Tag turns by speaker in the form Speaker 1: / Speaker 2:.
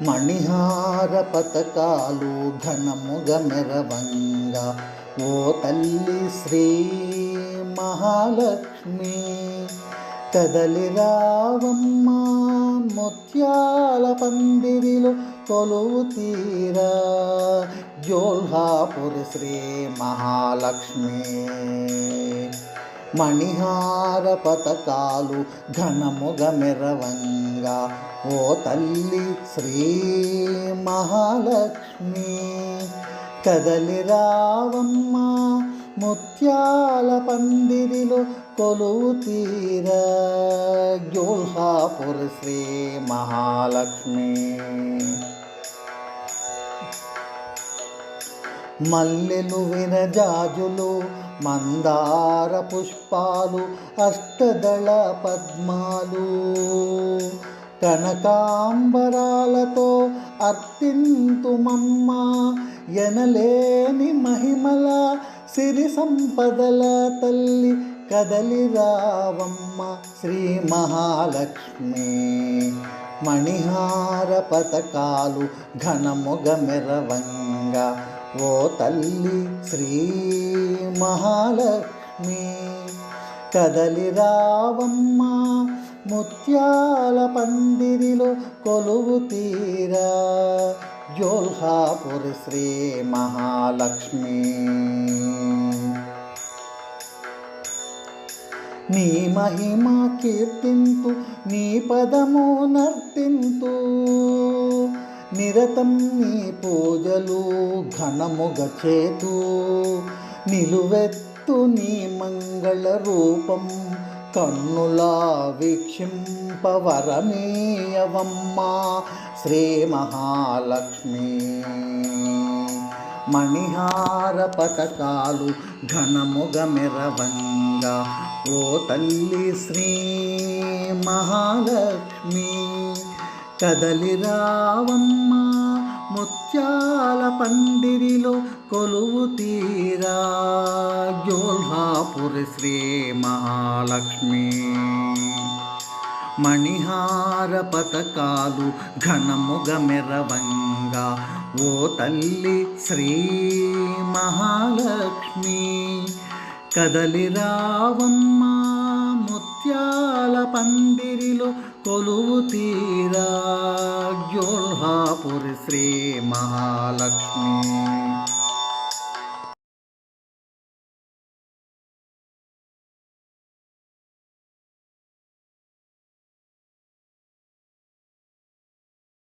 Speaker 1: మణిహార పతకాలు ఘనముగ మెరవంగా ఓ తల్లి శ్రీ మహాలక్ష్మి కదలి రావమ్మ ముత్యాల పందిరిలో కొలువు తీరా జోల్హాపురి శ్రీ మహాలక్ష్మి మణిహార పతకాలు ఘనముగ మెరవంగా ఓ తల్లి శ్రీ మహాలక్ష్మి కదలి రావమ్మ ముత్యాల పందిరిలో కొలువు తీరా జోల్హాపురి శ్రీ మహాలక్ష్మి మల్లెలు విరజాజులు మందార పుష్పాలు అష్టదళ పద్మాలు కనకాంబరాలతో అర్పింతుమమ్మ ఎనలేని మహిమల సిరి సంపదల తల్లి కదలి రావమ్మ శ్రీ మహాలక్ష్మి మణిహార పతకాలు ఘనముగ మెరవంగా ఓ తల్లి శ్రీ మహాలక్ష్మి కదలి రావమ్మ ముత్యాల పందిరిలో కొలువు తీరా జోల్హాపురి శ్రీ మహాలక్ష్మి నీ మహిమ కీర్తింతు నీ పదము నర్తింతు నిరతం నీ పూజలు ఘనముగ చేతు నిలువెత్తు నీ మంగళ రూపం కన్నులా వీక్షింపవరమేయవమ్మ శ్రీ మహాలక్ష్మి మణిహార పతకాలు ఘనముగ మెరవంగా ఓ తల్లి శ్రీ మహాలక్ష్మి కదలి రావమ్మ ముత్యాల పందిరిలో కొలువు తీరా జోల్హాపురి శ్రీ మహాలక్ష్మి మణిహార పతకాలు ఘనముగ మెరవంగా ఓ తల్లి శ్రీ మహాలక్ష్మి కదలి రావమ్మ ముత్యాల పందిరిలో కొలువు తీరా జోల్హాపురి శ్రీ మహాలక్ష్మి